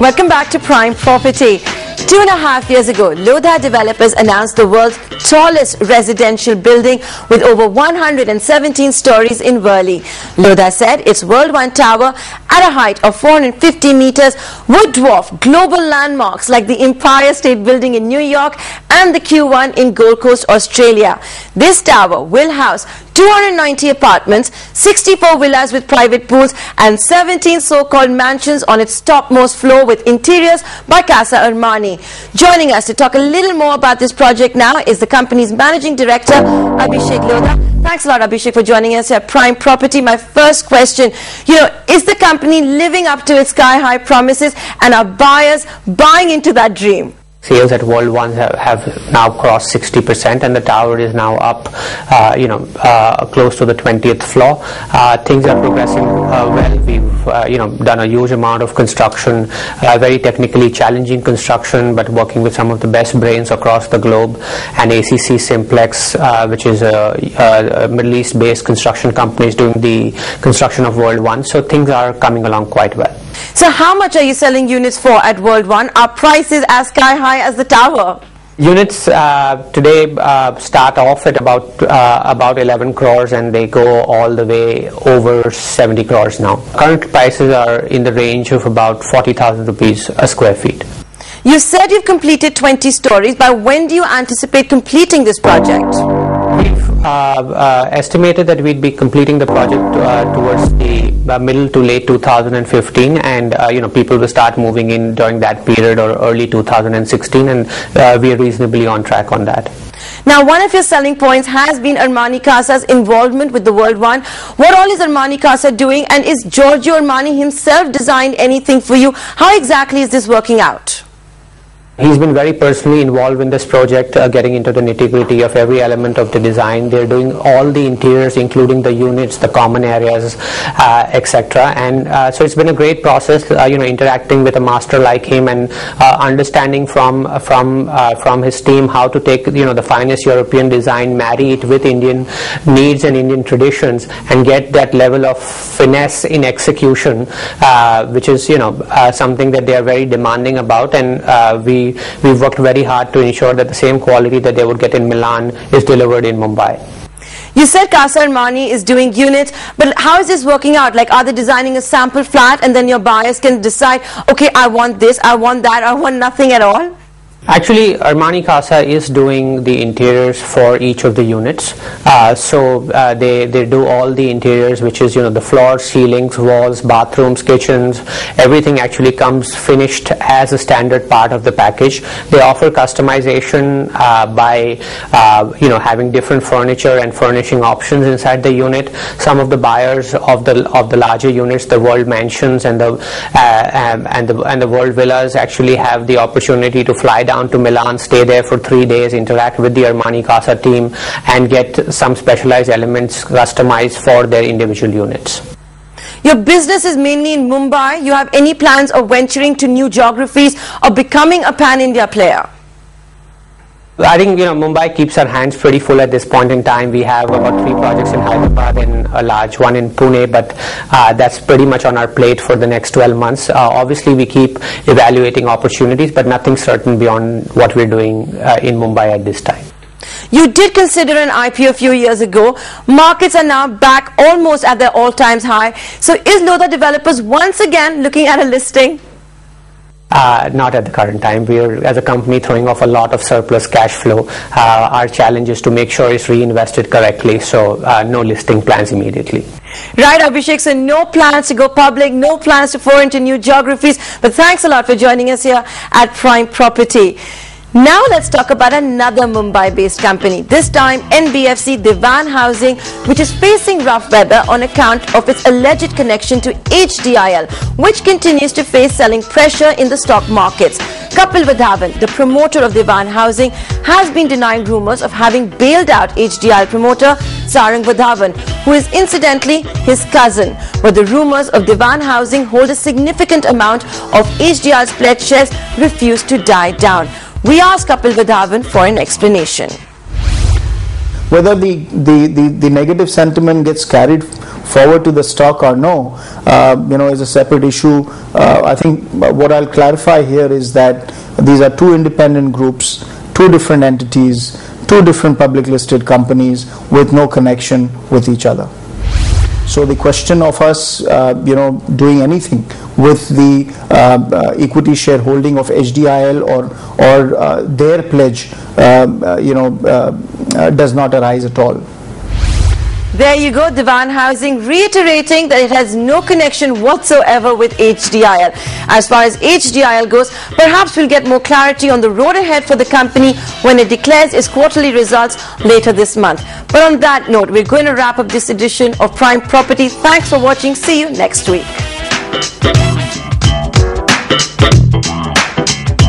Welcome back to Prime Property. 2.5 years ago, Lodha developers announced the world's tallest residential building with over 117 stories in Worli. Lodha said its World One tower at a height of 450 meters would dwarf global landmarks like the Empire State Building in New York and the Q1 in Gold Coast, Australia. This tower will house 290 apartments, 64 villas with private pools and 17 so-called mansions on its topmost floor with interiors by Casa Armani. Joining us to talk a little more about this project now is the company's managing director, Abhishek Lodha. Thanks a lot, Abhishek, for joining us at Prime Property. My first question, is the company living up to its sky-high promises and are buyers buying into that dream? Sales at World One have now crossed 60%, and the tower is now up, close to the 20th floor. Things are progressing well. We've, done a huge amount of construction, very technically challenging construction, but working with some of the best brains across the globe. And ACC Simplex, which is a Middle East-based construction company, is doing the construction of World One. So things are coming along quite well. So how much are you selling units for at World One? Are prices as sky high as the tower? Units today start off at about 11 crores and they go all the way over 70 crores now. Current prices are in the range of about 40,000 rupees a square feet. You said you've completed 20 stories. By when do you anticipate completing this project? We've estimated that we'd be completing the project towards the middle to late 2015, and people will start moving in during that period or early 2016, and we are reasonably on track on that. Now, one of your selling points has been Armani Casa's involvement with the World One. What all is Armani Casa doing, and is Giorgio Armani himself designed anything for you? How exactly is this working out? He's been very personally involved in this project, getting into the nitty-gritty of every element of the design. They're doing all the interiors, including the units, the common areas, etc. And so it's been a great process, interacting with a master like him and understanding from his team how to take the finest European design, marry it with Indian needs and Indian traditions, and get that level of finesse in execution, which is something that they are very demanding about, and we've worked very hard to ensure that the same quality that they would get in Milan is delivered in Mumbai. You said Casa Armani is doing units, but how is this working out? Like, are they designing a sample flat and then your buyers can decide, okay, I want this, I want that, I want nothing at all? Actually, Armani Casa is doing the interiors for each of the units. They do all the interiors, which is the floors, ceilings, walls, bathrooms, kitchens. Everything actually comes finished as a standard part of the package. They offer customization by having different furniture and furnishing options inside the unit. Some of the buyers of the larger units, the World Mansions and the World Villas, actually have the opportunity to fly down to Milan, stay there for 3 days, interact with the Armani Casa team, and get some specialized elements customized for their individual units. Your business is mainly in Mumbai. You have any plans of venturing to new geographies or becoming a pan-India player? I think Mumbai keeps our hands pretty full at this point in time. We have about 3 projects in Hyderabad and a large one in Pune, but that's pretty much on our plate for the next 12 months. Obviously, we keep evaluating opportunities, but nothing certain beyond what we're doing in Mumbai at this time. You did consider an IPO a few years ago. Markets are now back almost at their all-time high. So is Lodha Developers once again looking at a listing? Not at the current time. We are, as a company, throwing off a lot of surplus cash flow. Our challenge is to make sure it's reinvested correctly, so no listing plans immediately. Right, Abhishek, so no plans to go public, no plans to pour into new geographies, but thanks a lot for joining us here at Prime Property. Now let's talk about another Mumbai-based company, this time NBFC Dewan Housing, which is facing rough weather on account of its alleged connection to HDIL, which continues to face selling pressure in the stock markets. Kapil Vadhavan, the promoter of Dewan Housing, has been denying rumors of having bailed out HDIL promoter Sarang Vadhavan, who is incidentally his cousin. But the rumors of Dewan Housing hold a significant amount of HDIL's pledged shares refuse to die down. We asked Kapil Vadhavan for an explanation. Whether the negative sentiment gets carried forward to the stock or no, is a separate issue. I think what I'll clarify here is that these are two independent groups, two different entities, two different public listed companies with no connection with each other. So the question of us, doing anything with the equity shareholding of HDIL or their pledge, does not arise at all. There you go, Dewan Housing reiterating that it has no connection whatsoever with HDIL. As far as HDIL goes, perhaps we'll get more clarity on the road ahead for the company when it declares its quarterly results later this month. But on that note, we're going to wrap up this edition of Prime Property. Thanks for watching. See you next week.